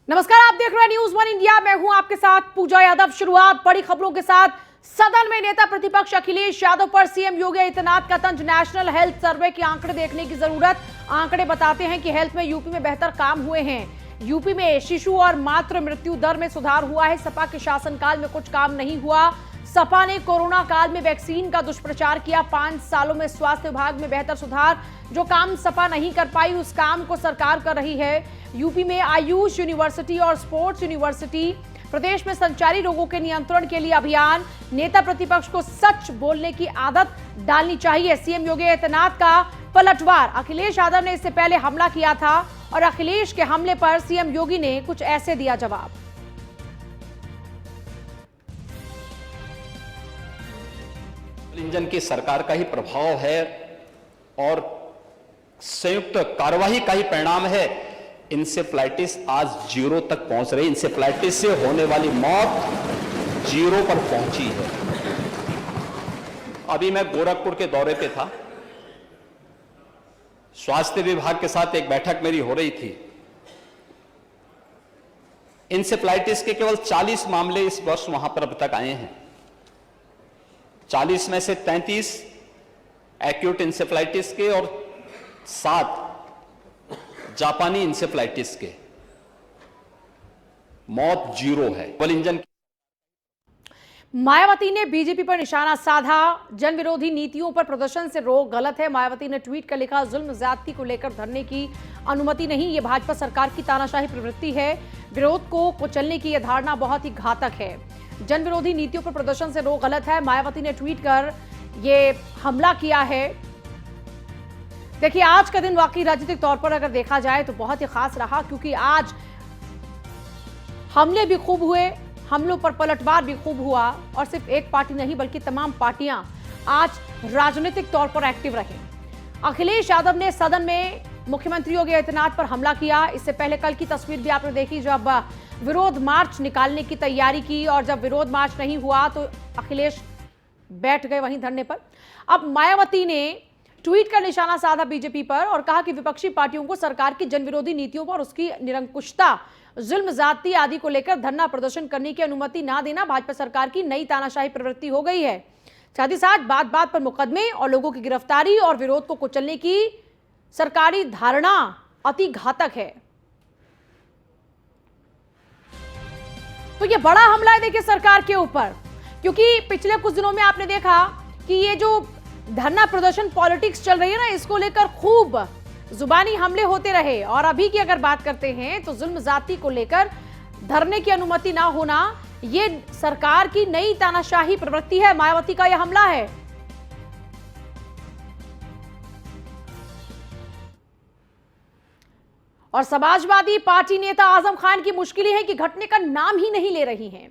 नमस्कार, आप देख रहे हैं न्यूज़ वन इंडिया। मैं हूं आपके साथ पूजा यादव। शुरुआत बड़ी खबरों के साथ। सदन में नेता प्रतिपक्ष अखिलेश यादव पर सीएम योगी आदित्यनाथ का तंज। नेशनल हेल्थ सर्वे के आंकड़े देखने की जरूरत। आंकड़े बताते हैं कि हेल्थ में यूपी में बेहतर काम हुए हैं। यूपी में शिशु और मातृ मृत्यु दर में सुधार हुआ है। सपा के शासनकाल में कुछ काम नहीं हुआ। सपा ने कोरोना काल में वैक्सीन का दुष्प्रचार किया। 5 सालों में स्वास्थ्य विभाग में बेहतर सुधार। जो काम सपा नहीं कर पाई उस काम को सरकार कर रही है। यूपी में आयुष यूनिवर्सिटी और स्पोर्ट्स यूनिवर्सिटी। प्रदेश में संचारी रोगों के नियंत्रण के लिए अभियान। नेता प्रतिपक्ष को सच बोलने की आदत डालनी चाहिए। सीएम योगी आदित्यनाथ का पलटवार। अखिलेश यादव ने इससे पहले हमला किया था और अखिलेश के हमले पर सीएम योगी ने कुछ ऐसे दिया जवाब। इंजन की सरकार का ही प्रभाव है और संयुक्त कार्यवाही का ही परिणाम है। इंसेफ्लाइटिस आज 0 तक पहुंच रही। इंसेफ्लाइटिस से होने वाली मौत 0 पर पहुंची है। अभी मैं गोरखपुर के दौरे पे था। स्वास्थ्य विभाग के साथ एक बैठक मेरी हो रही थी। इंसेफ्लाइटिस के केवल 40 मामले इस वर्ष वहां पर अब तक आए हैं। 40 में से 33 एक्यूट इंसेफ्लाइटिस के और 7 जापानी इंसेफ्लाइटिस के। मौत 0 है। Double engine. मायावती ने बीजेपी पर निशाना साधा। जन विरोधी नीतियों पर प्रदर्शन से रोक गलत है। मायावती ने ट्वीट कर लिखा, जुल्म ज्यादती को लेकर धरने की अनुमति नहीं। ये भाजपा सरकार की तानाशाही प्रवृत्ति है। विरोध को कुचलने की यह धारणा बहुत ही घातक है। जन विरोधी नीतियों पर प्रदर्शन से रोक गलत है। मायावती ने ट्वीट कर ये हमला किया है। देखिए, आज का दिन वाकई राजनीतिक तौर पर अगर देखा जाए तो बहुत ही खास रहा, क्योंकि आज हमले भी खूब हुए, हमलों पर पलटवार भी खूब हुआ और सिर्फ एक पार्टी नहीं बल्कि तमाम पार्टियां आज राजनीतिक तौर पर एक्टिव रहे। अखिलेश यादव ने सदन में मुख्यमंत्री योगी आदित्यनाथ पर हमला किया। इससे पहले कल की तस्वीर भी आपने देखी, जब विरोध मार्च निकालने की तैयारी की और जब विरोध मार्च नहीं हुआ तो अखिलेश बैठ गए वहीं धरने पर। अब मायावती ने ट्वीट का निशाना साधा बीजेपी पर और कहा कि विपक्षी पार्टियों को सरकार की जनविरोधी नीतियों पर उसकी निरंकुशता, जुल्म ज्यादती आदि को लेकर धरना प्रदर्शन करने की अनुमति ना देना भाजपा सरकार की नई तानाशाही प्रवृत्ति हो गई है। साथ ही साथ बात बात पर मुकदमे और लोगों की गिरफ्तारी और विरोध को कुचलने की सरकारी धारणा अति घातक है। तो ये बड़ा हमला है देखिए सरकार के ऊपर, क्योंकि पिछले कुछ दिनों में आपने देखा कि ये जो धरना प्रदर्शन पॉलिटिक्स चल रही है ना, इसको लेकर खूब जुबानी हमले होते रहे। और अभी की अगर बात करते हैं तो जुल्म जाति को लेकर धरने की अनुमति ना होना ये सरकार की नई तानाशाही प्रवृत्ति है। मायावती का यह हमला है। और समाजवादी पार्टी नेता आजम खान की मुश्किल है कि घटने का नाम ही नहीं ले रही हैं।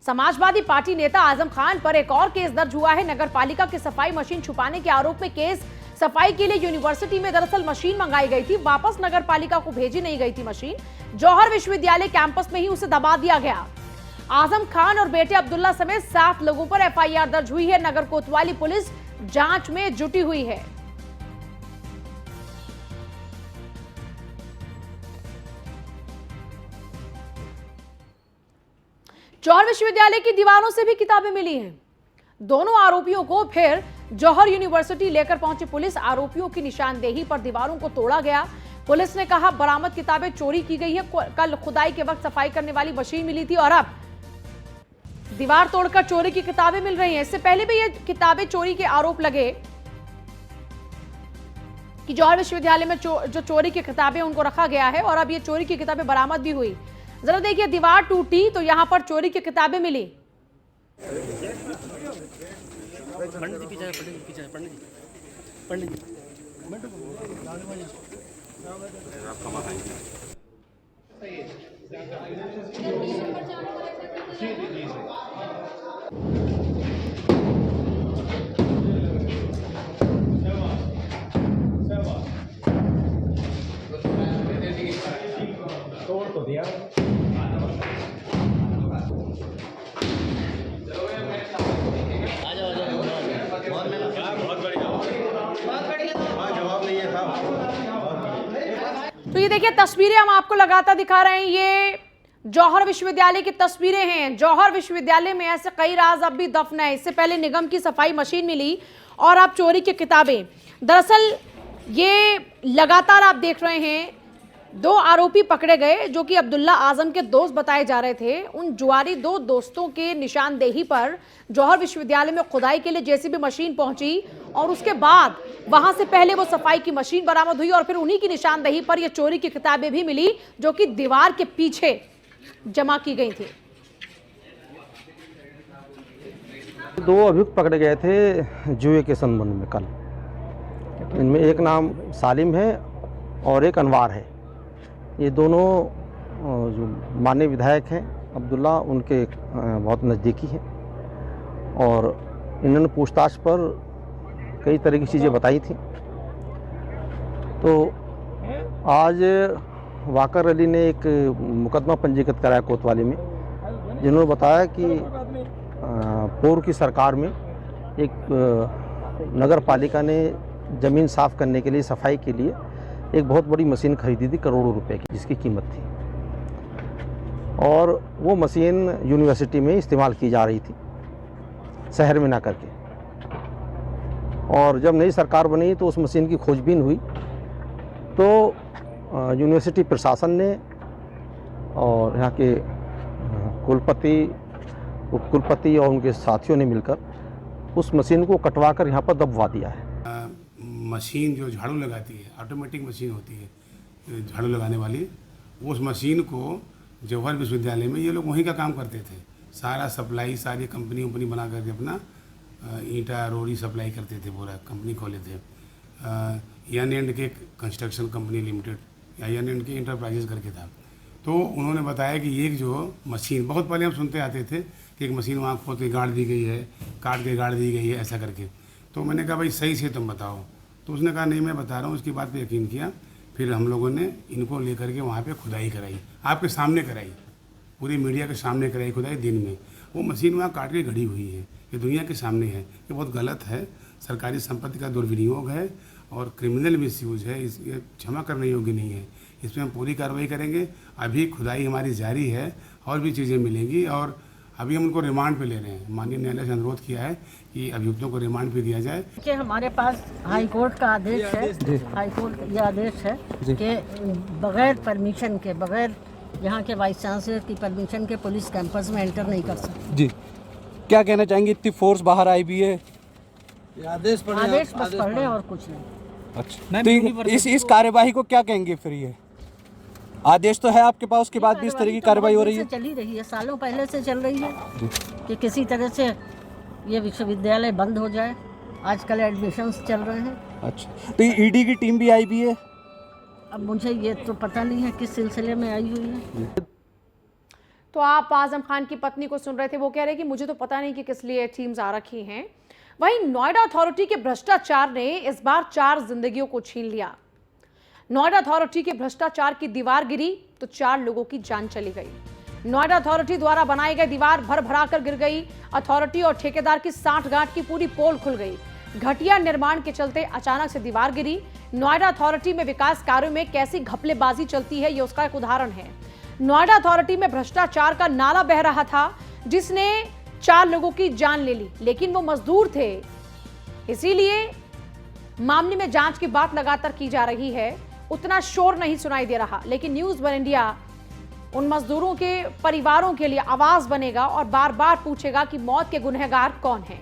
समाजवादी पार्टी नेता आजम खान पर एक और केस दर्ज हुआ है। नगर पालिका की सफाई मशीन छुपाने के आरोप में केस। सफाई के लिए यूनिवर्सिटी में दरअसल मशीन मंगाई गई थी, वापस नगर पालिका को भेजी नहीं गई थी मशीन। जौहर विश्वविद्यालय कैंपस में ही उसे दबा दिया गया। आजम खान और बेटे अब्दुल्ला समेत 7 लोगों पर एफआईआर दर्ज हुई है। नगर कोतवाली पुलिस जांच में जुटी हुई है। जौहर विश्वविद्यालय की दीवारों से भी किताबें मिली हैं। दोनों आरोपियों को फिर जौहर यूनिवर्सिटी लेकर पहुंची पुलिस। आरोपियों की निशानदेही पर दीवारों को तोड़ा गया। पुलिस ने कहा बरामद किताबें चोरी की गई है। कल खुदाई के वक्त सफाई करने वाली मशीन मिली थी और अब दीवार तोड़कर चोरी की किताबें मिल रही हैं। इससे पहले भी ये किताबें चोरी के आरोप लगे कि जौहर विश्वविद्यालय में जो चोरी की किताबें उनको रखा गया है और अब ये चोरी की किताबें बरामद भी हुई। जरा देखिए, दीवार टूटी तो यहां पर चोरी की किताबें मिली। तोड़ तो दिया। तो ये देखिए तस्वीरें हम आपको लगातार दिखा रहे हैं। ये जौहर विश्वविद्यालय की तस्वीरें हैं। जौहर विश्वविद्यालय में ऐसे कई राज अब भी दफन है। इससे पहले निगम की सफाई मशीन मिली और अब चोरी की किताबें। दरअसल ये लगातार आप देख रहे हैं, 2 आरोपी पकड़े गए जो कि अब्दुल्ला आजम के दोस्त बताए जा रहे थे। उन जुआरी 2 दोस्तों के निशानदेही पर जौहर विश्वविद्यालय में खुदाई के लिए जेसीबी मशीन पहुंची और उसके बाद वहां से पहले वो सफाई की मशीन बरामद हुई और फिर उन्हीं की निशानदेही पर ये चोरी की किताबें भी मिली जो कि दीवार के पीछे जमा की गई थी। 2 अभियुक्त पकड़े गए थे जुए के संबंध में कल। इनमें एक नाम सालिम है और एक अनवार है। ये दोनों जो माननीय विधायक हैं अब्दुल्ला, उनके बहुत नज़दीकी हैं और इन्होंने पूछताछ पर कई तरह की चीज़ें बताई थी। तो आज वाकर अली ने एक मुकदमा पंजीकृत कराया कोतवाली में, जिन्होंने बताया कि पूर्व की सरकार में एक नगर पालिका ने ज़मीन साफ़ करने के लिए, सफाई के लिए एक बहुत बड़ी मशीन खरीदी थी करोड़ों रुपए की, जिसकी कीमत थी, और वो मशीन यूनिवर्सिटी में इस्तेमाल की जा रही थी शहर में ना करके। और जब नई सरकार बनी तो उस मशीन की खोजबीन हुई तो यूनिवर्सिटी प्रशासन ने और यहाँ के कुलपति, उपकुलपति और उनके साथियों ने मिलकर उस मशीन को कटवा कर यहाँ पर दबवा दिया है। मशीन जो झाड़ू लगाती है, ऑटोमेटिक मशीन होती है झाड़ू लगाने वाली, उस मशीन को जौहर विश्वविद्यालय में ये लोग वहीं का काम करते थे। सारा सप्लाई, सारी कंपनी बना करके अपना ईंटा रोड़ी सप्लाई करते थे, पूरा कंपनी खोले थे। एन के कंस्ट्रक्शन कंपनी लिमिटेड या एन के इंटरप्राइजेज करके था। तो उन्होंने बताया कि एक जो मशीन, बहुत पहले हम सुनते आते थे कि एक मशीन वहाँ खोद के गाड़ दी गई है, काट के गाड़ दी गई है, ऐसा करके। तो मैंने कहा भाई सही से तुम बताओ। तो उसने कहा नहीं मैं बता रहा हूँ। उसकी बात पे यकीन किया। फिर हम लोगों ने इनको लेकर के वहाँ पे खुदाई कराई, आपके सामने कराई, पूरी मीडिया के सामने कराई खुदाई दिन में। वो मशीन वहाँ काट के गड़ी हुई है, ये दुनिया के सामने है। ये बहुत गलत है, सरकारी संपत्ति का दुर्विनियोग है और क्रिमिनल मिसयूज है। ये क्षमा करने योग्य नहीं है। इस पर हम पूरी कार्रवाई करेंगे। अभी खुदाई हमारी जारी है, और भी चीज़ें मिलेंगी और अभी हम उनको रिमांड पे ले रहे हैं। माननीय न्यायालय से अनुरोध किया है कि अभियुक्तों को रिमांड पे दिया जाए। कि हमारे पास हाई कोर्ट का आदेश है, हाई कोर्ट यह आदेश है कि बगैर परमिशन के, बगैर यहाँ के वाइस चांसलर की परमिशन के पुलिस कैंपस में एंटर नहीं कर सकती। जी, क्या कहना चाहेंगे? इतनी फोर्स बाहर आई भी है, आदेश बस पढ़ रहे और कुछ नहीं। अच्छा, तो इस कार्यवाही को क्या कहेंगे फिर? ये आदेश तो है आपके पास, उसके बाद भी इस तरह की कार्रवाई हो रही है? चली रही है, सालों पहले से चल रही है कि किसी तरह से ये विश्वविद्यालय बंद हो जाए। आजकल एडमिशन्स चल रहे हैं। अच्छा, तो ये ईडी की टीम भी आई भी है? अब मुझे ये तो पता नहीं है किस सिलसिले में आई हुई है। तो आप आजम खान की पत्नी को सुन रहे थे, वो कह रहे कि मुझे तो पता नहीं कि किस लिए टीम्स आ रखी हैं। वहीं नोएडा अथॉरिटी के भ्रष्टाचार ने इस बार 4 जिंदगियों को छीन लिया। नोएडा अथॉरिटी के भ्रष्टाचार की दीवार गिरी तो 4 लोगों की जान चली गई। नोएडा अथॉरिटी द्वारा बनाई गई दीवार भर कर गिर गई। अथॉरिटी और ठेकेदार की सांठगांठ की पूरी पोल खुल गई। घटिया निर्माण के चलते अचानक से दीवार गिरी। नोएडा अथॉरिटी में विकास कार्यों में कैसी घपलेबाजी चलती है, ये उसका एक उदाहरण है। नोएडा अथॉरिटी में भ्रष्टाचार का नाला बह रहा था, जिसने 4 लोगों की जान ले ली, लेकिन वो मजदूर थे। इसीलिए मामले में जांच की बात लगातार की जा रही है। उतना शोर नहीं सुनाई दे रहा, लेकिन न्यूज़ वन इंडिया उन मजदूरों के परिवारों के लिए आवाज बनेगा और बार बार पूछेगा कि मौत के गुनहगार कौन हैं।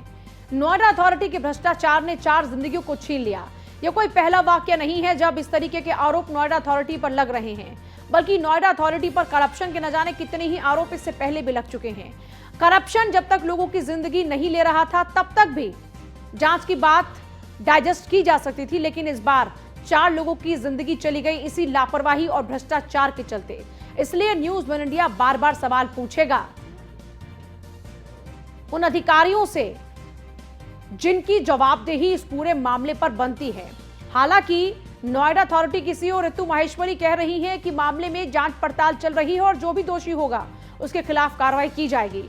नोएडा अथॉरिटी के भ्रष्टाचार ने 4 जिंदगियों को छीन लिया। यह कोई पहला वाकया नहीं है जब इस तरीके के आरोप नोएडा अथॉरिटी पर लग रहे हैं, बल्कि नोएडा अथॉरिटी पर करप्शन के न जाने कितने ही आरोप इससे पहले भी लग चुके हैं। करप्शन जब तक लोगों की जिंदगी नहीं ले रहा था, तब तक भी जांच की बात डाइजेस्ट की जा सकती थी, लेकिन इस बार 4 लोगों की जिंदगी चली गई इसी लापरवाही और भ्रष्टाचार के चलते। इसलिए न्यूज़ वन इंडिया बार बार सवाल पूछेगा उन अधिकारियों से जिनकी जवाबदेही इस पूरे मामले पर बनती है। हालांकि नोएडा अथॉरिटी की सीईओ ऋतु माहेश्वरी कह रही हैं कि मामले में जांच पड़ताल चल रही है और जो भी दोषी होगा उसके खिलाफ कार्रवाई की जाएगी।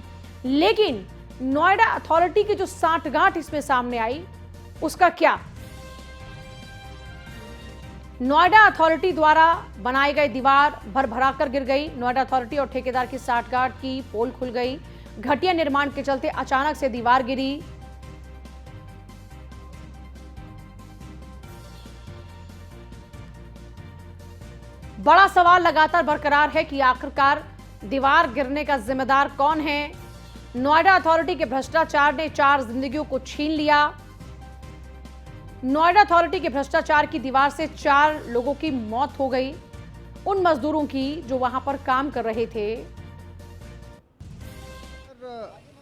लेकिन नोएडा अथॉरिटी की जो सांठगांठ इसमें सामने आई, उसका क्या? नोएडा अथॉरिटी द्वारा बनाई गई दीवार भरभरा कर गिर गई। नोएडा अथॉरिटी और ठेकेदार की साठगांठ की पोल खुल गई। घटिया निर्माण के चलते अचानक से दीवार गिरी। बड़ा सवाल लगातार बरकरार है कि आखिरकार दीवार गिरने का जिम्मेदार कौन है। नोएडा अथॉरिटी के भ्रष्टाचार ने 4 जिंदगियों को छीन लिया। नोएडा अथॉरिटी के भ्रष्टाचार की दीवार से 4 लोगों की मौत हो गई, उन मजदूरों की जो वहां पर काम कर रहे थे।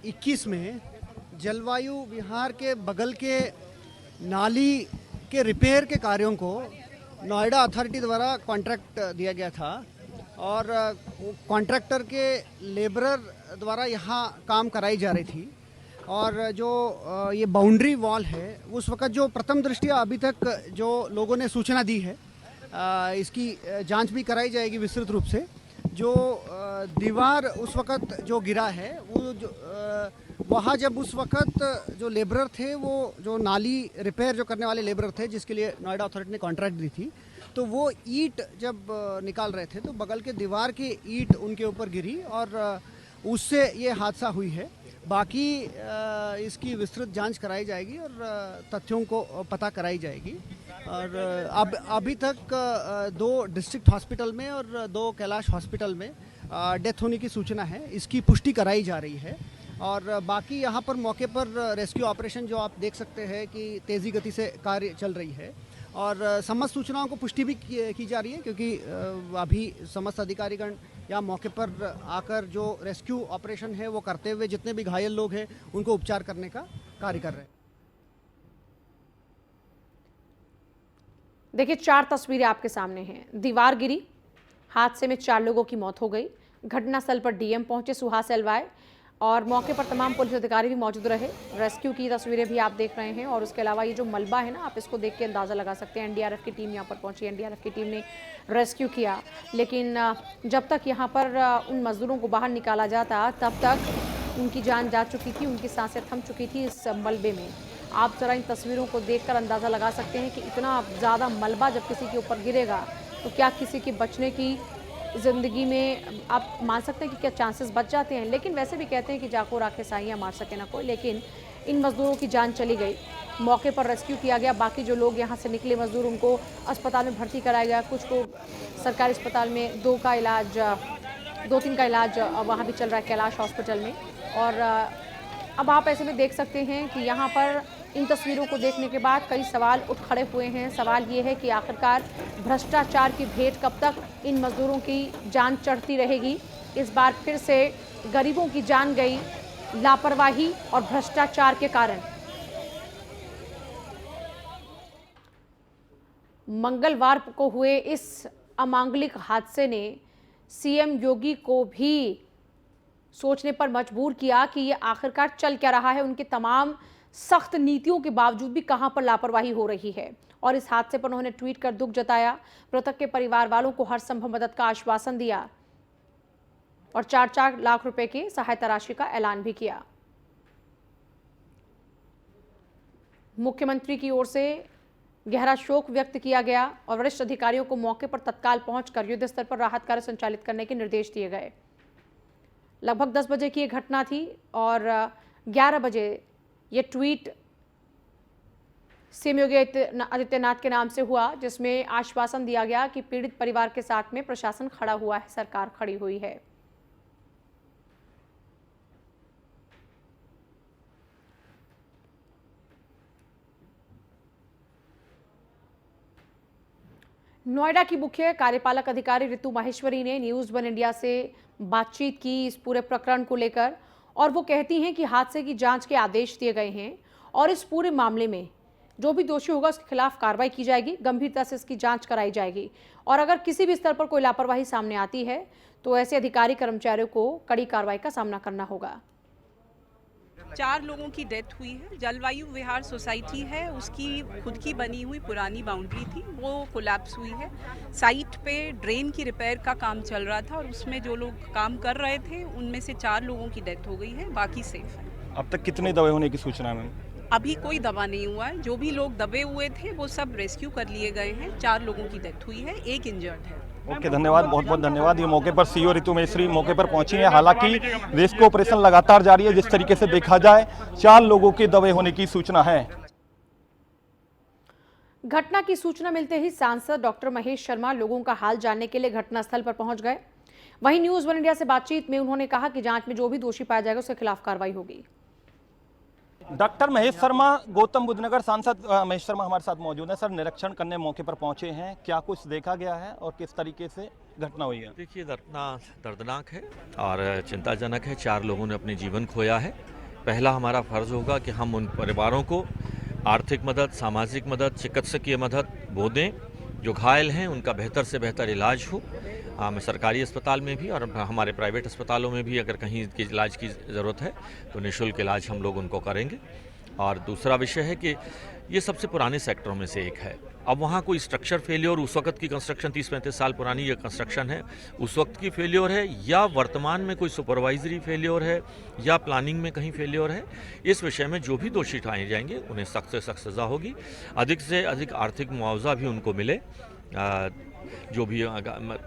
21 में जलवायु विहार के बगल के नाली के रिपेयर के कार्यों को नोएडा अथॉरिटी द्वारा कॉन्ट्रैक्ट दिया गया था और कॉन्ट्रैक्टर के लेबरर द्वारा यहाँ काम कराई जा रही थी। और जो ये बाउंड्री वॉल है उस वक़्त जो प्रथम दृष्टया अभी तक जो लोगों ने सूचना दी है, इसकी जांच भी कराई जाएगी विस्तृत रूप से। जो दीवार उस वक़्त जो गिरा है वो जो वहाँ जब उस वक़्त जो लेबरर थे, वो जो नाली रिपेयर जो करने वाले लेबरर थे जिसके लिए नोएडा अथॉरिटी ने कॉन्ट्रैक्ट दी थी, तो वो ईंट जब निकाल रहे थे तो बगल के दीवार की ईंट उनके ऊपर गिरी और उससे ये हादसा हुई है। बाकी इसकी विस्तृत जांच कराई जाएगी और तथ्यों को पता कराई जाएगी। और अब अभी तक 2 डिस्ट्रिक्ट हॉस्पिटल में और 2 कैलाश हॉस्पिटल में डेथ होने की सूचना है, इसकी पुष्टि कराई जा रही है। और बाकी यहाँ पर मौके पर रेस्क्यू ऑपरेशन जो आप देख सकते हैं कि तेज़ी गति से कार्य चल रही है और समस्त सूचनाओं को पुष्टि भी की जा रही है, क्योंकि अभी समस्त अधिकारीगण या मौके पर आकर जो रेस्क्यू ऑपरेशन है वो करते हुए जितने भी घायल लोग हैं उनको उपचार करने का कार्य कर रहे हैं। देखिए 4 तस्वीरें आपके सामने हैं। दीवार गिरी, हादसे में 4 लोगों की मौत हो गई। घटनास्थल पर डीएम पहुंचे सुहास एलवाय और मौके पर तमाम पुलिस अधिकारी भी मौजूद रहे। रेस्क्यू की तस्वीरें भी आप देख रहे हैं और उसके अलावा ये जो मलबा है ना, आप इसको देख के अंदाज़ा लगा सकते हैं। एनडीआरएफ की टीम यहाँ पर पहुंची, एनडीआरएफ की टीम ने रेस्क्यू किया, लेकिन जब तक यहाँ पर उन मजदूरों को बाहर निकाला जाता तब तक उनकी जान जा चुकी थी, उनकी सांसें थम चुकी थी इस मलबे में। आप ज़रा इन तस्वीरों को देखकर अंदाज़ा लगा सकते हैं कि इतना ज़्यादा मलबा जब किसी के ऊपर गिरेगा तो क्या किसी के बचने की ज़िंदगी में आप मान सकते हैं कि क्या चांसेस बच जाते हैं। लेकिन वैसे भी कहते हैं कि जाको राखे साइयाँ मार सके ना कोई, लेकिन इन मज़दूरों की जान चली गई। मौके पर रेस्क्यू किया गया। बाकी जो लोग यहाँ से निकले मज़दूर, उनको अस्पताल में भर्ती कराया गया। कुछ को सरकारी अस्पताल में 2-3 का इलाज वहाँ भी चल रहा है कैलाश हॉस्पिटल में। और अब आप ऐसे में देख सकते हैं कि यहाँ पर इन तस्वीरों को देखने के बाद कई सवाल उठ खड़े हुए हैं। सवाल ये है कि आखिरकार भ्रष्टाचार की भेंट कब तक इन मजदूरों की जान चढ़ती रहेगी। इस बार फिर से गरीबों की जान गई लापरवाही और भ्रष्टाचार के कारण। मंगलवार को हुए इस अमांगलिक हादसे ने सीएम योगी को भी सोचने पर मजबूर किया कि ये आखिरकार चल क्या रहा है। उनके तमाम सख्त नीतियों के बावजूद भी कहां पर लापरवाही हो रही है। और इस हादसे पर उन्होंने ट्वीट कर दुख जताया, मृतक के परिवार वालों को हर संभव मदद का आश्वासन दिया और 4-4 लाख रुपए की सहायता राशि का ऐलान भी किया। मुख्यमंत्री की ओर से गहरा शोक व्यक्त किया गया और वरिष्ठ अधिकारियों को मौके पर तत्काल पहुंचकर युद्ध स्तर पर राहत कार्य संचालित करने के निर्देश दिए गए। लगभग 10 बजे की ये घटना थी और 11 बजे ये ट्वीट सीएम योगी आदित्यनाथ के नाम से हुआ, जिसमें आश्वासन दिया गया कि पीड़ित परिवार के साथ में प्रशासन खड़ा हुआ है, सरकार खड़ी हुई है। नोएडा की मुख्य कार्यपालक अधिकारी ऋतु माहेश्वरी ने न्यूज़ 1 इंडिया से बातचीत की इस पूरे प्रकरण को लेकर और वो कहती हैं कि हादसे की जांच के आदेश दिए गए हैं और इस पूरे मामले में जो भी दोषी होगा उसके खिलाफ कार्रवाई की जाएगी, गंभीरता से इसकी जांच कराई जाएगी और अगर किसी भी स्तर पर कोई लापरवाही सामने आती है तो ऐसे अधिकारी कर्मचारियों को कड़ी कार्रवाई का सामना करना होगा। 4 लोगों की डेथ हुई है। जलवायु विहार सोसाइटी है, उसकी खुद की बनी हुई पुरानी बाउंड्री थी, वो कोलैप्स हुई है। साइट पे ड्रेन की रिपेयर का काम चल रहा था और उसमें जो लोग काम कर रहे थे उनमें से 4 लोगों की डेथ हो गई है, बाकी सेफ है। अब तक कितने दबे होने की सूचना है? अभी कोई दबा नहीं हुआ है। जो भी लोग दबे हुए थे वो सब रेस्क्यू कर लिए गए हैं। 4 लोगों की डेथ हुई है, 1 इंजर्ड है। ओके, धन्यवाद, बहुत बहुत धन्यवाद। ये मौके पर सीओ ऋतु मिश्री मौके पर पहुंची हैं। हालांकि रेस्क्यू ऑपरेशन लगातार जारी है। जिस तरीके से देखा जाए 4 लोगों के दबे होने की सूचना है। घटना की सूचना मिलते ही सांसद डॉक्टर महेश शर्मा लोगों का हाल जानने के लिए घटनास्थल पर पहुंच गए। वहीं न्यूज़ 1 इंडिया से बातचीत में उन्होंने कहा कि जांच में जो भी दोषी पाया जाएगा उसके खिलाफ कार्रवाई होगी। डॉक्टर महेश शर्मा, गौतम बुद्ध नगर सांसद महेश शर्मा हमारे साथ मौजूद हैं। सर, निरीक्षण करने मौके पर पहुंचे हैं, क्या कुछ देखा गया है और किस तरीके से घटना हुई है? देखिए, घटना दर्दनाक है और चिंताजनक है। 4 लोगों ने अपने जीवन खोया है। पहला हमारा फर्ज होगा कि हम उन परिवारों को आर्थिक मदद, सामाजिक मदद, चिकित्सकीय मदद वो दें। जो घायल हैं उनका बेहतर से बेहतर इलाज हो। सरकारी अस्पताल में भी और हमारे प्राइवेट अस्पतालों में भी अगर कहीं की इलाज की ज़रूरत है तो निःशुल्क इलाज हम लोग उनको करेंगे। और दूसरा विषय है कि ये सबसे पुराने सेक्टरों में से एक है। अब वहाँ कोई स्ट्रक्चर फेलियर, उस वक्त की कंस्ट्रक्शन 30-35 साल पुरानी ये कंस्ट्रक्शन है, उस वक्त की फेलियर है या वर्तमान में कोई सुपरवाइजरी फेलियर है या प्लानिंग में कहीं फेलियर है। इस विषय में जो भी दोषी ठहराए जाएंगे उन्हें सख्त से सख्त सज़ा होगी। अधिक से अधिक आर्थिक मुआवजा भी उनको मिले जो भी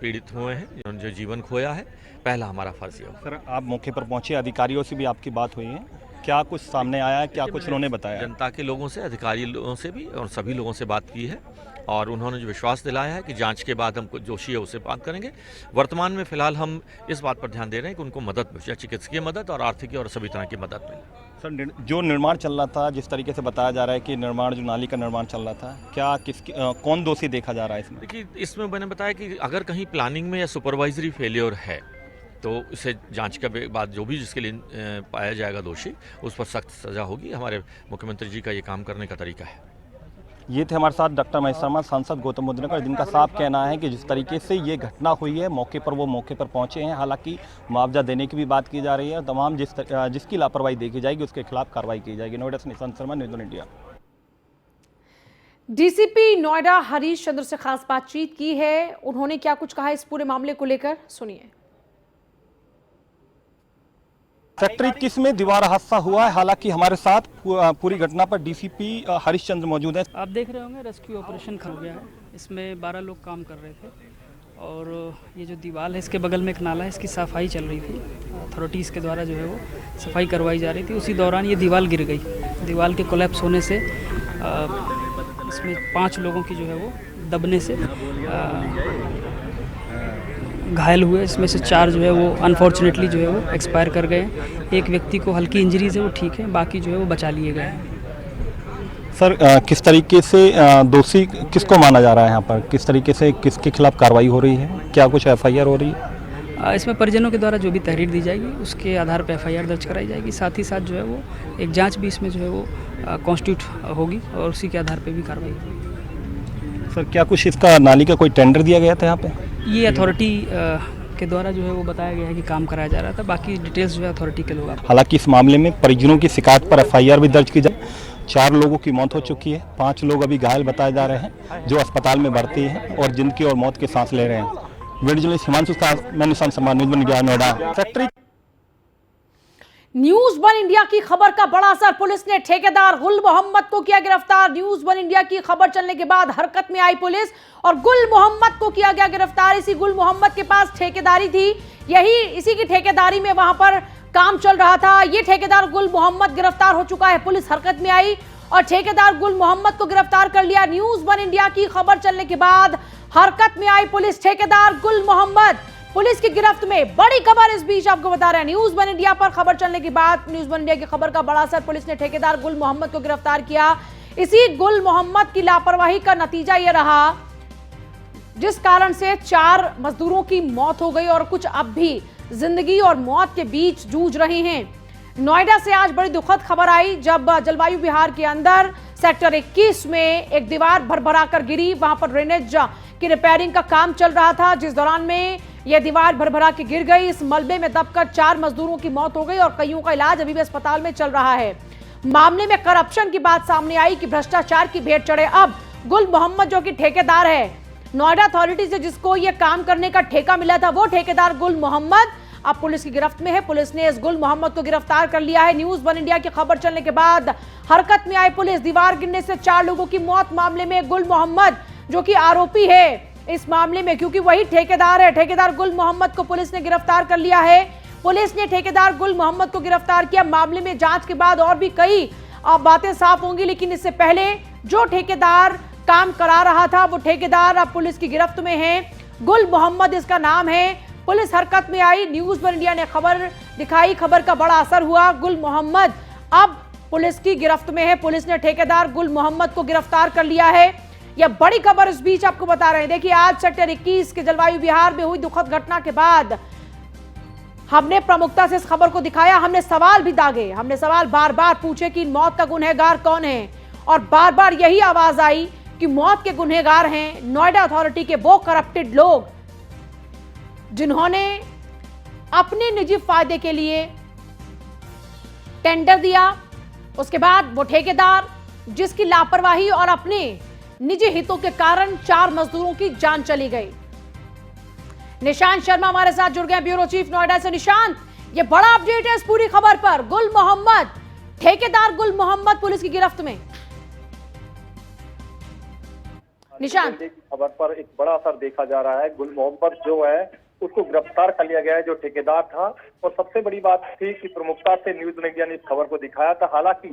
पीड़ित हुए हैं, जो जीवन खोया है। पहला हमारा फर्ज है। सर, आप मौके पर पहुंचे, अधिकारियों से भी आपकी बात हुई है, क्या कुछ सामने आया है, क्या कुछ उन्होंने बताया? जनता के लोगों से, अधिकारी लोगों से भी और सभी लोगों से बात की है और उन्होंने जो विश्वास दिलाया है कि जांच के बाद हम दोषी है उससे बात करेंगे। वर्तमान में फिलहाल हम इस बात पर ध्यान दे रहे हैं कि उनको मदद, चिकित्सकीय मदद और आर्थिक और सभी तरह की मदद मिले। सर, जो निर्माण चल रहा था, जिस तरीके से बताया जा रहा है कि निर्माण, जो नाली का निर्माण चल रहा था, क्या कौन दोषी देखा जा रहा है इसमें? देखिए, इसमें मैंने बताया कि अगर कहीं प्लानिंग में या सुपरवाइजरी फेलियर है तो इसे जांच के बाद जो भी जिसके लिए पाया जाएगा दोषी, उस पर सख्त सज़ा होगी। हमारे मुख्यमंत्री जी का ये काम करने का तरीका है। ये थे हमारे साथ डॉक्टर महेश शर्मा, सांसद गौतम बुद्ध नगर, जिनका साफ कहना है कि जिस तरीके से ये घटना हुई है मौके पर वो मौके पर पहुंचे हैं। हालांकि मुआवजा देने की भी बात की जा रही है। तमाम जिसकी लापरवाही देखी जाएगी उसके खिलाफ कार्रवाई की जाएगी। नोएडा से Nishant Sharma, news 1 India. DCP Noida Harish Chandra से खास बातचीत की है। उन्होंने क्या कुछ कहा इस पूरे मामले को लेकर, सुनिए। सेक्टर 21 में दीवार हादसा हुआ है। हालांकि हमारे साथ पूरी घटना पर डीसीपी हरीश चंद्र मौजूद है। आप देख रहे होंगे रेस्क्यू ऑपरेशन हो गया है। इसमें 12 लोग काम कर रहे थे और ये जो दीवार है इसके बगल में एक नाला है, इसकी सफाई चल रही थी। अथॉरिटीज़ के द्वारा जो है वो सफाई करवाई जा रही थी। उसी दौरान ये दीवार गिर गई। दीवार के कोलैप्स होने से इसमें 5 लोगों की जो है वो दबने से घायल हुए। इसमें से 4 जो है वो अनफॉर्चुनेटली जो है वो एक्सपायर कर गए। एक व्यक्ति को हल्की इंजरीज है, वो ठीक है, बाकी जो है वो बचा लिए गए हैं। सर, किस तरीके से दोषी किसको माना जा रहा है यहाँ पर? किस तरीके से किसके खिलाफ कार्रवाई हो रही है? क्या कुछ एफआईआर हो रही है? इसमें परिजनों के द्वारा जो भी तहरीर दी जाएगी उसके आधार पर एफआईआर दर्ज कराई जाएगी। साथ ही साथ जो है वो एक जाँच भी इसमें जो है वो कॉन्स्टिट्यूट होगी और उसी के आधार पर भी कार्रवाई होगी। सर, क्या कुछ इसका नाली का कोई टेंडर दिया गया था यहाँ पे? ये अथॉरिटी के द्वारा जो है वो बताया गया है कि काम कराया जा रहा था। बाकी डिटेल्स जो है अथॉरिटी के लोग। हालांकि इस मामले में परिजनों की शिकायत पर एफआईआर भी दर्ज की जाए। 4 लोगों की मौत हो चुकी है, 5 लोग अभी घायल बताए जा रहे हैं जो अस्पताल में भर्ती हैं और जिनकी और मौत के सांस ले रहे हैं। वीडियो जर्नलिस्ट हिमांशु साह, मैं Nishant Sharma, news 1 India, Noida. Factory news 1 India की खबर का बड़ा असर, पुलिस ने ठेकेदार गुल मोहम्मद को किया गिरफ्तार। न्यूज़ 1 इंडिया की खबर चलने के बाद हरकत में आई पुलिस और गुल मोहम्मद को किया गया गिरफ्तार। इसी गुल मोहम्मद के पास ठेकेदारी थी, इसी की ठेकेदारी में वहां पर काम चल रहा था। ये ठेकेदार गुल मोहम्मद गिरफ्तार हो चुका है। पुलिस हरकत में आई और ठेकेदार गुल मोहम्मद को गिरफ्तार कर लिया। न्यूज़ 1 इंडिया की खबर चलने के बाद हरकत में आई पुलिस। ठेकेदार गुल मोहम्मद पुलिस की गिरफ्त में। बड़ी खबर इस बीच आपको बता रहे हैं, न्यूज़ 1 इंडिया पर खबर चलने के बाद न्यूज़ 1 इंडिया की खबर का बड़ा असर, पुलिस ने ठेकेदार गुल मोहम्मद को गिरफ्तार किया। इसी गुल मोहम्मद की लापरवाही का नतीजा यह रहा जिस कारण से 4 मजदूरों की मौत हो गई और कुछ अब भी जिंदगी और मौत के बीच जूझ रहे हैं। नोएडा से आज बड़ी दुखद खबर आई जब जलवायु विहार के अंदर सेक्टर 21 में एक दीवार भरभरा कर गिरी। वहां पर ड्रेनेज की रिपेयरिंग का काम चल रहा था, जिस दौरान में यह दीवार भरभरा के गिर गई। इस मलबे में दबकर 4 मजदूरों की मौत हो गई और कईयों का इलाज अभी भी अस्पताल में चल रहा है। मामले में करप्शन की बात सामने आई कि भ्रष्टाचार की भेंट चढ़े अब गुल मोहम्मद, जो कि ठेकेदार है नोएडा अथॉरिटी से, जिसको यह काम करने का ठेका मिला था, वो ठेकेदार गुल मोहम्मद अब पुलिस की गिरफ्त में है। पुलिस ने इस गुल मोहम्मद को गिरफ्तार कर लिया है। न्यूज़ वन इंडिया की खबर चलने के बाद हरकत में आई पुलिस। दीवार गिरने से 4 लोगों की मौत मामले में गुल मोहम्मद जो कि आरोपी है इस मामले में, क्योंकि वही ठेकेदार है, ठेकेदार गुल मोहम्मद को पुलिस ने गिरफ्तार कर लिया है। पुलिस ने ठेकेदार गुल मोहम्मद को गिरफ्तार किया। मामले में जांच के बाद और भी कई बातें साफ होंगी, लेकिन इससे पहले जो ठेकेदार काम करा रहा था वो ठेकेदार अब पुलिस की गिरफ्त में है। गुल मोहम्मद इसका नाम है। पुलिस हरकत में आई। न्यूज़ वन इंडिया ने खबर दिखाई, खबर का बड़ा असर हुआ। गुल मोहम्मद अब पुलिस की गिरफ्त में है। पुलिस ने ठेकेदार गुल मोहम्मद को गिरफ्तार कर लिया है। यह बड़ी खबर इस बीच आपको बता रहे हैं। देखिए, आज सेक्टर 21 के जलवायु विहार में हुई दुखद घटना के बाद हमने प्रमुखता से इस खबर को दिखाया। हमने सवाल भी दागे, हमने सवाल बार बार पूछे कि मौत का गुनहगार कौन है, और बार बार यही आवाज आई कि मौत के गुनहगार हैं नोएडा अथॉरिटी के वो करप्टेड लोग जिन्होंने अपने निजी फायदे के लिए टेंडर दिया। उसके बाद वो ठेकेदार जिसकी लापरवाही और अपने निजी हितों के कारण 4 मजदूरों की जान चली गई। निशांत शर्मा हमारे साथ जुड़ गए, ब्यूरो चीफ नोएडा से। निशांत, ये बड़ा अपडेट है इस पूरी खबर पर। गुल मोहम्मद, ठेकेदार गुल मोहम्मद पुलिस की गिरफ्त में। निशांत, खबर पर एक बड़ा असर देखा जा रहा है। गुल मोहम्मद जो है उसको गिरफ्तार कर लिया गया है, जो ठेकेदार था। और सबसे बड़ी बात थी कि प्रमुखता से न्यूज़ मीडिया ने इस खबर को दिखाया था। हालांकि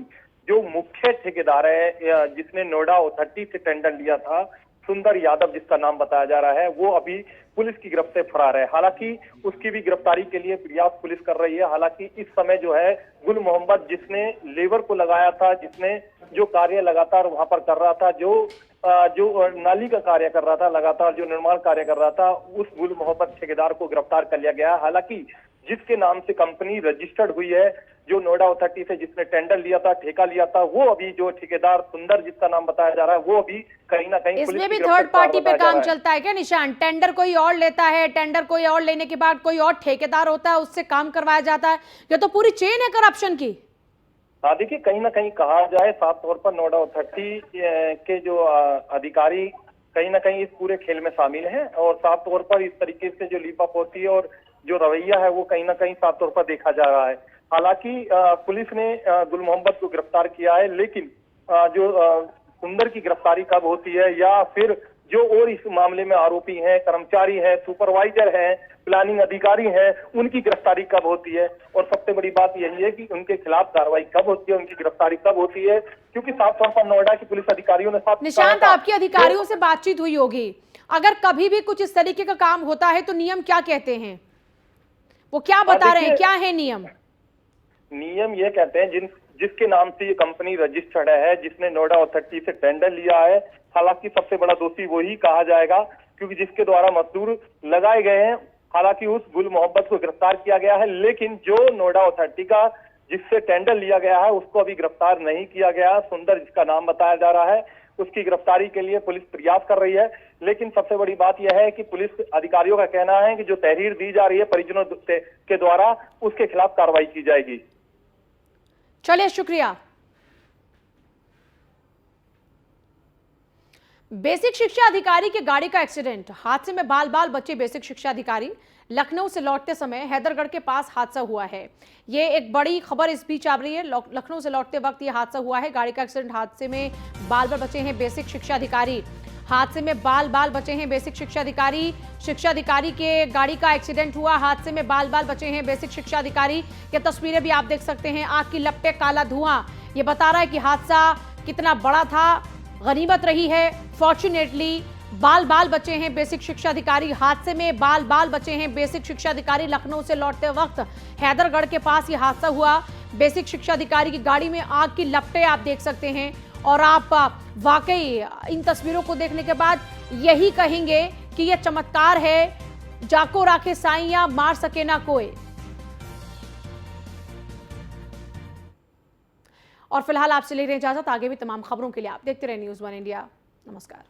जो मुख्य ठेकेदार है जिसने नोएडा अथॉरिटी से टेंडर लिया था, सुंदर यादव जिसका नाम बताया जा रहा है, वो अभी पुलिस की गिरफ्त से फरार है। हालांकि उसकी भी गिरफ्तारी के लिए प्रयास पुलिस कर रही है। हालांकि इस समय जो है गुल मोहम्मद जिसने लेबर को लगाया था, जिसने जो कार्य लगातार वहां पर कर रहा था, जो नाली का कार्य कर रहा था, लगातार जो निर्माण कार्य कर रहा था, उस गुल मोहम्मद ठेकेदार को गिरफ्तार कर लिया गया। हालांकि जिसके नाम से कंपनी रजिस्टर्ड हुई है, जो नोएडा अथॉरिटी से जिसने टेंडर लिया था, ठेका लिया था, वो अभी जो ठेकेदार सुंदर जिसका नाम बताया जा रहा है, वो अभी कहीं ना कहीं इसमें भी थर्ड पार्टी पे काम चलता है क्या निशान? टेंडर कोई और लेता है, टेंडर कोई और लेने के बाद कोई और ठेकेदार होता है, उससे काम करवाया जाता है। ये तो पूरी चेन है करप्शन की। हाँ, देखिए, कहीं ना कहीं कहा जाए, साफ तौर पर नोएडा अथॉरिटी के जो अधिकारी कहीं ना कहीं इस पूरे खेल में शामिल हैं। और साफ तौर पर इस तरीके से जो लीपापोती और जो रवैया है वो कहीं ना कहीं साफ तौर पर देखा जा रहा है। हालांकि पुलिस ने गुल मोहम्मद को गिरफ्तार किया है, लेकिन जो सुंदर की गिरफ्तारी कब होती है, या फिर जो और इस मामले में आरोपी हैं, कर्मचारी हैं, सुपरवाइजर हैं, प्लानिंग अधिकारी हैं, उनकी गिरफ्तारी कब होती है, और सबसे बड़ी बात यही है कि उनके खिलाफ कार्रवाई कब होती है, उनकी गिरफ्तारी कब होती है। क्योंकि साफ तौर पर नोएडा की पुलिस अधिकारियों ने साफ निशांत, आपकी अधिकारियों से बातचीत हुई होगी, अगर कभी भी कुछ इस तरीके का काम होता है तो नियम क्या कहते हैं, वो क्या बता रहे हैं, क्या है नियम? नियम ये कहते हैं जिसके नाम से ये कंपनी रजिस्टर्ड है, जिसने नोएडा अथॉरिटी से टेंडर लिया है। हालांकि सबसे बड़ा दोषी वही कहा जाएगा, क्योंकि जिसके द्वारा मजदूर लगाए गए हैं। हालांकि उस गुल मोहम्मद को गिरफ्तार किया गया है, लेकिन जो नोएडा अथॉरिटी का जिससे टेंडर लिया गया है उसको अभी गिरफ्तार नहीं किया गया। सुंदर जिसका नाम बताया जा रहा है, उसकी गिरफ्तारी के लिए पुलिस प्रयास कर रही है। लेकिन सबसे बड़ी बात यह है कि पुलिस अधिकारियों का कहना है कि जो तहरीर दी जा रही है परिजनों के द्वारा, उसके खिलाफ कार्रवाई की जाएगी। चलिए, शुक्रिया। बेसिक शिक्षा अधिकारी की गाड़ी का एक्सीडेंट, हादसे में बाल बाल बचे बेसिक शिक्षा अधिकारी। लखनऊ से लौटते समय हैदरगढ़ के पास हादसा हुआ है। ये एक बड़ी खबर इस बीच आ रही है। लखनऊ से लौटते वक्त ये हादसा हुआ है, गाड़ी का एक्सीडेंट। हादसे में बाल बाल बचे हैं बेसिक शिक्षा अधिकारी। हादसे में बाल बाल बचे हैं बेसिक शिक्षा अधिकारी। शिक्षा अधिकारी के गाड़ी का एक्सीडेंट हुआ, हादसे में बाल बाल बचे हैं बेसिक शिक्षा अधिकारी। ये तस्वीरें भी आप देख सकते हैं, आग की लपटें, काला धुआं। ये बता रहा है कि हादसा कितना बड़ा था। गनीमत रही है, फॉर्चुनेटली बाल बाल बचे हैं बेसिक शिक्षा अधिकारी। हादसे में बाल बाल बचे हैं बेसिक शिक्षा अधिकारी। लखनऊ से लौटते वक्त हैदरगढ़ के पास ये हादसा हुआ। बेसिक शिक्षा अधिकारी की गाड़ी में आग की लपटें आप देख सकते हैं। और आप वाकई इन तस्वीरों को देखने के बाद यही कहेंगे कि यह चमत्कार है, जाको राखे साईं मार सके ना कोई। और फिलहाल आपसे ले रहे हैं इजाजत। आगे भी तमाम खबरों के लिए आप देखते रहे न्यूज़ वन इंडिया। नमस्कार।